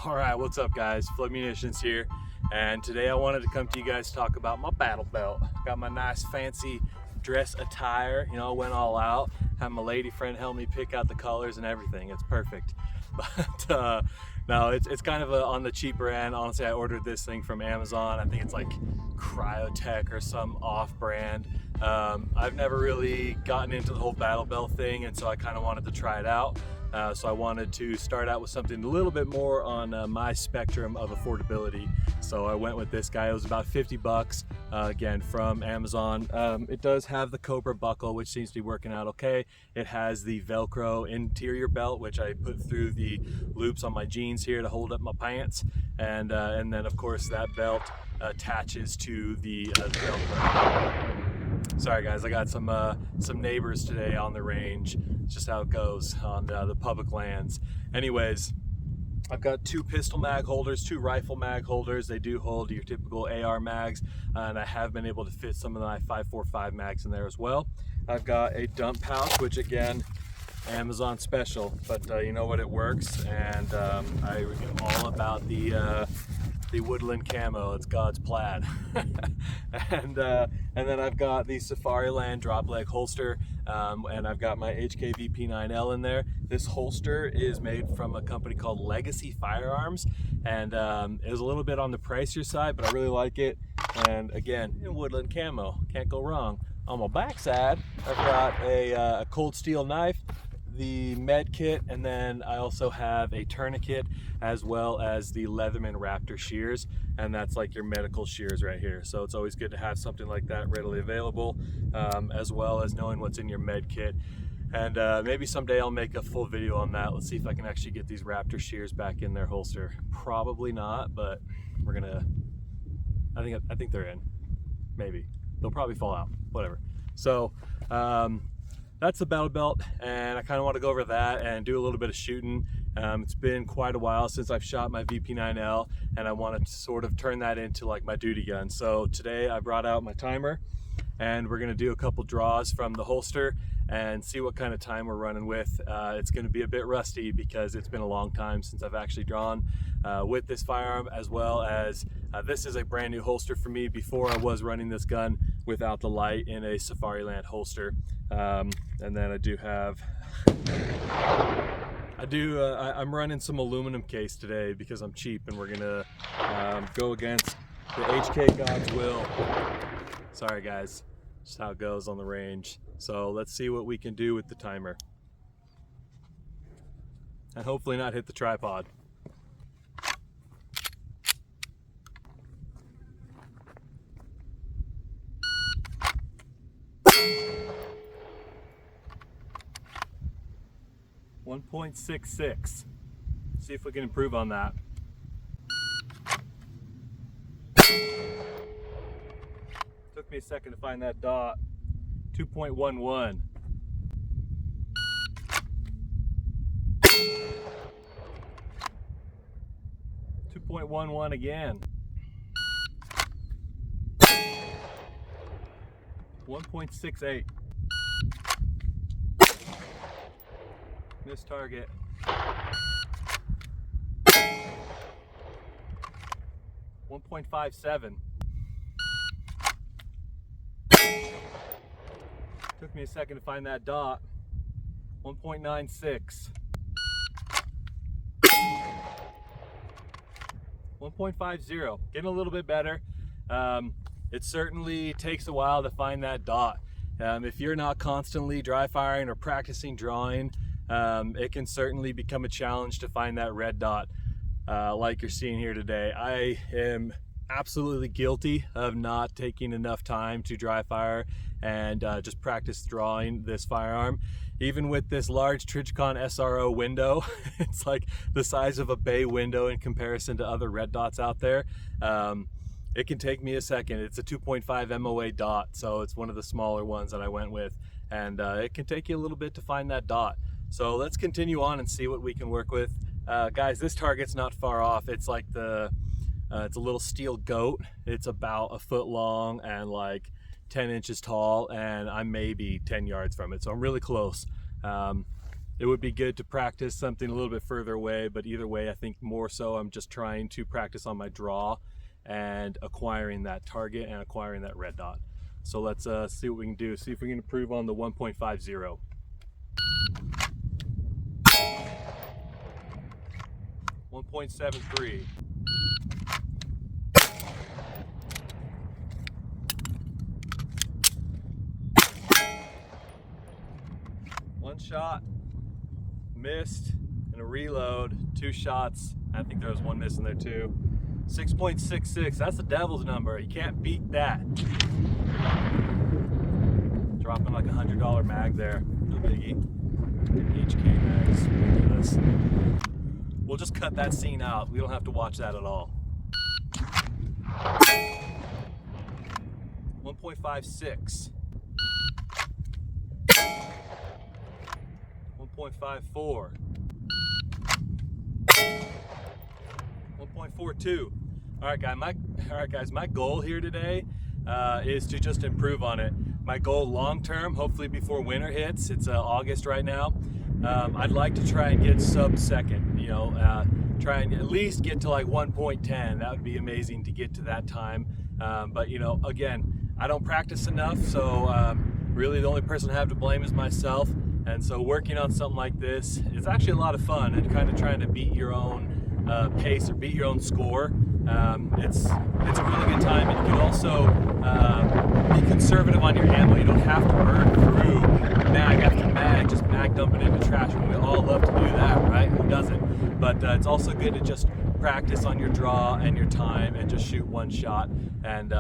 Alright, what's up guys? Flood Munitions here, and today I wanted to come to you guys to talk about my battle belt. Got my nice fancy dress attire, you know, went all out. Had my lady friend help me pick out the colors and everything. It's perfect. But no, it's kind of on the cheaper end. Honestly, I ordered this thing from Amazon. I think it's like Cryotech or some off-brand. I've never really gotten into the whole battle belt thing, and so I kind of wanted to try it out. So I wanted to start out with something a little bit more on my spectrum of affordability. So I went with this guy. It was about 50 bucks, again, from Amazon. It does have the Cobra buckle, which seems to be working out okay. It has the Velcro interior belt, which I put through the loops on my jeans here to hold up my pants. And then, of course, that belt attaches to the Velcro. Sorry guys, I got some neighbors today on the range. It's just how it goes on the public lands. Anyways, I've got two pistol mag holders, two rifle mag holders. They do hold your typical AR mags, and I have been able to fit some of my 5.45 mags in there as well. I've got a dump pouch, which again, Amazon special, but you know what, it works, and I am all about the woodland camo. It's God's plaid. and then I've got the Safariland drop leg holster, and I've got my HK VP9L in there. This holster is made from a company called Legacy Firearms, and it was a little bit on the pricier side, but I really like it. And again, in woodland camo, can't go wrong. On my backside, I've got a cold steel knife, the med kit, and then I also have a tourniquet, as well as the Leatherman Raptor shears, and that's like your medical shears right here. So it's always good to have something like that readily available, as well as knowing what's in your med kit. And maybe someday I'll make a full video on that. Let's see if I can actually get these Raptor shears back in their holster. Probably not, but we're gonna, I think they're in. Maybe they'll probably fall out, whatever. So that's the battle belt, and I kind of want to go over that and do a little bit of shooting. It's been quite a while since I've shot my VP9L, and I wanted to sort of turn that into like my duty gun. So today I brought out my timer, and we're going to do a couple draws from the holster and see what kind of time we're running with. It's going to be a bit rusty because it's been a long time since I've actually drawn with this firearm, as well as this is a brand new holster for me. Before, I was running this gun without the light in a Safariland holster. And then I do have, I'm running some aluminum case today because I'm cheap, and we're gonna go against the HK God's will. Sorry guys, just how it goes on the range. So let's see what we can do with the timer, and hopefully not hit the tripod. .66. See if we can improve on that. Took me a second to find that dot. 2.11. 2.11 again. 1.68. Missed target. .57. Took me a second to find that dot. 1.96. 1.50. Getting a little bit better. It certainly takes a while to find that dot. If you're not constantly dry firing or practicing drawing, it can certainly become a challenge to find that red dot like you're seeing here today. I am absolutely guilty of not taking enough time to dry fire and just practice drawing this firearm. Even with this large Trijicon SRO window, it's like the size of a bay window in comparison to other red dots out there. It can take me a second. It's a 2.5 MOA dot, so it's one of the smaller ones that I went with, and it can take you a little bit to find that dot. So let's continue on and see what we can work with. Guys, this target's not far off. It's like it's a little steel goat. It's about a foot long and like 10 inches tall, and I'm maybe 10 yards from it, so I'm really close. it would be good to practice something a little bit further away, but either way, I think more so I'm just trying to practice on my draw and acquiring that target and acquiring that red dot. So let's see what we can do. See if we can improve on the 1.50. 1.73. One shot, missed, and a reload. 2 shots. I think there was one miss in there too. 6.66. That's the devil's number. You can't beat that. Dropping like $100 mag there. No biggie. HK mags. Ridiculous. We'll just cut that scene out. We don't have to watch that at all. 1.56. 1.54. 1.42. All right, guys. My goal here today is to just improve on it. My goal long term, hopefully before winter hits. It's August right now. I'd like to try and get sub-second. You know, try and at least get to like 1.10. That would be amazing to get to that time. But you know, again, I don't practice enough, so really the only person I have to blame is myself. And so working on something like this is actually a lot of fun, and kind of trying to beat your own pace or beat your own score. It's a really good time, and you can also be conservative on your ammo. You don't have to burn through mag after mag, just mag dumping into trash. And we all love to do that, right? Who doesn't? But it's also good to just practice on your draw and your time and just shoot one shot. And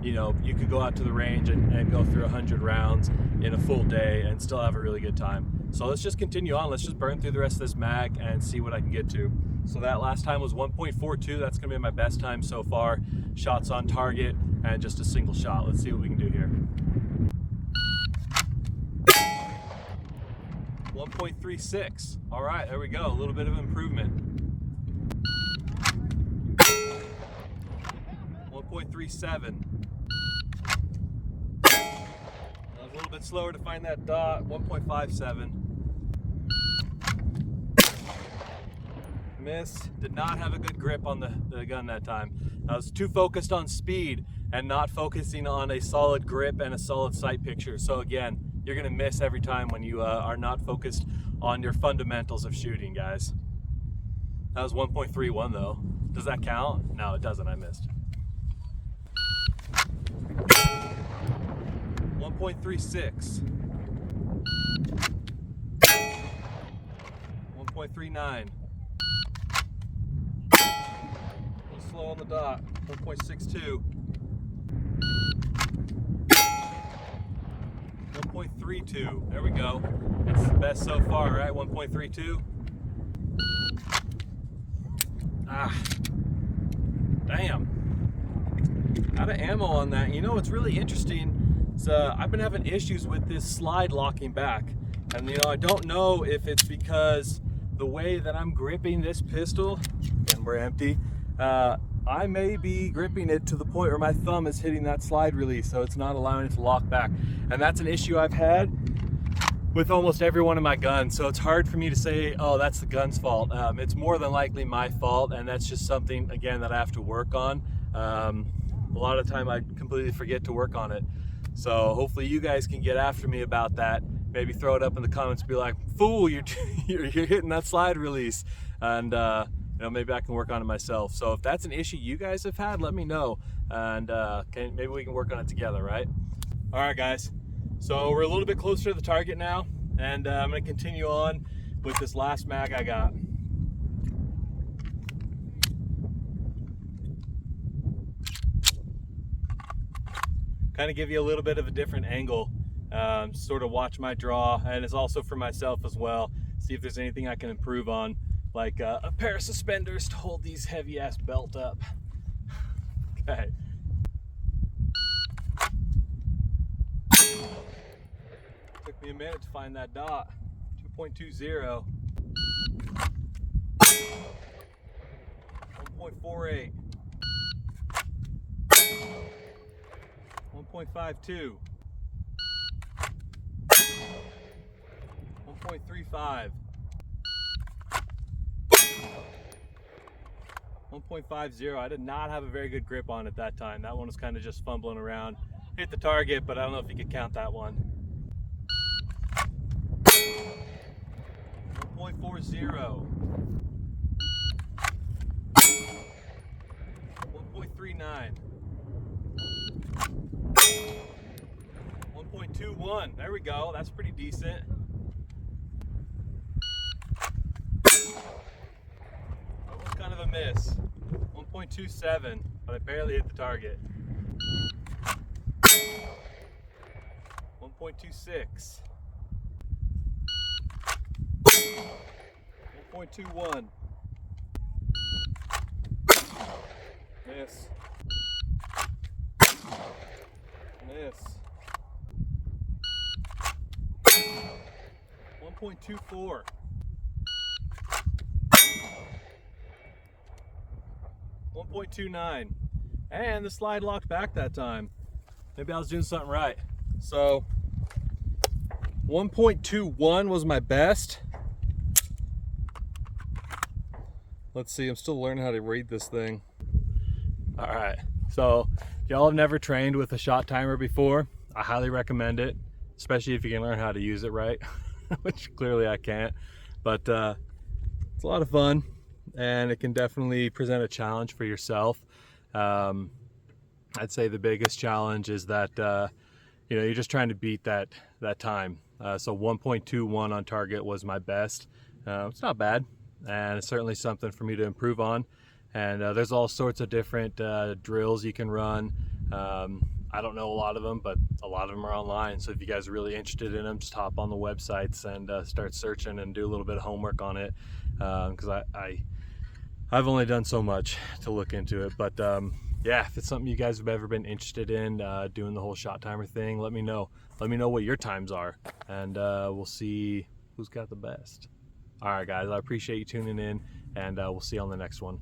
you know, you could go out to the range and go through 100 rounds in a full day and still have a really good time. So let's just continue on. Let's just burn through the rest of this mag and see what I can get to. So that last time was 1.42. That's gonna be my best time so far. Shots on target and just a single shot. Let's see what we can do here. 1.36. All right, there we go. A little bit of improvement. 1.37. A little bit slower to find that dot. 1.57. Missed. Did not have a good grip on the gun that time. I was too focused on speed and not focusing on a solid grip and a solid sight picture. So again, you're gonna miss every time when you are not focused on your fundamentals of shooting, guys. That was 1.31 though. Does that count? No, it doesn't. I missed. 1.36. 1.39. A little slow on the dot. 1.62. 1.32. There we go. That's the best so far, right? 1.32. Ah. Damn. Out of ammo on that. You know what's really interesting is I've been having issues with this slide locking back. And you know, I don't know if it's because the way that I'm gripping this pistol, and we're empty, I may be gripping it to the point where my thumb is hitting that slide release, so it's not allowing it to lock back. And that's an issue I've had with almost every one of my guns. So it's hard for me to say, oh, that's the gun's fault. It's more than likely my fault, and that's just something, again, that I have to work on. A lot of the time I completely forget to work on it. So hopefully you guys can get after me about that. Maybe throw it up in the comments, be like, fool, you're hitting that slide release. And you know, maybe I can work on it myself. So if that's an issue you guys have had, let me know. And maybe we can work on it together, right? All right, guys. So we're a little bit closer to the target now. And I'm gonna continue on with this last mag I got. Kind of give you a little bit of a different angle, sort of watch my draw, and it's also for myself as well. See if there's anything I can improve on, like a pair of suspenders to hold these heavy ass belt up. Okay. Took me a minute to find that dot. 2.20. 1.48. 1.52. 1.35. 1.50. I did not have a very good grip on it that time. That one was kind of just fumbling around. Hit the target, but I don't know if you could count that one. 1.40. 1.39. 1.21. There we go. That's pretty decent. That was kind of a miss. 1.27, but I barely hit the target. 1.26. 1.21. Miss. Miss. 1.24. 1.29. And the slide locked back that time. Maybe I was doing something right. So 1.21 was my best. Let's see, I'm still learning how to read this thing. All right, so if y'all have never trained with a shot timer before, I highly recommend it, especially if you can learn how to use it right, which clearly I can't, but it's a lot of fun and it can definitely present a challenge for yourself. I'd say the biggest challenge is that you know, you're just trying to beat that time. So 1.21 on target was my best. It's not bad, and it's certainly something for me to improve on. And there's all sorts of different drills you can run. I don't know a lot of them, but a lot of them are online. So if you guys are really interested in them, just hop on the websites and start searching and do a little bit of homework on it. Because I've only done so much to look into it. But yeah, if it's something you guys have ever been interested in, doing the whole shot timer thing, let me know. Let me know what your times are, and we'll see who's got the best. All right, guys, I appreciate you tuning in, and we'll see you on the next one.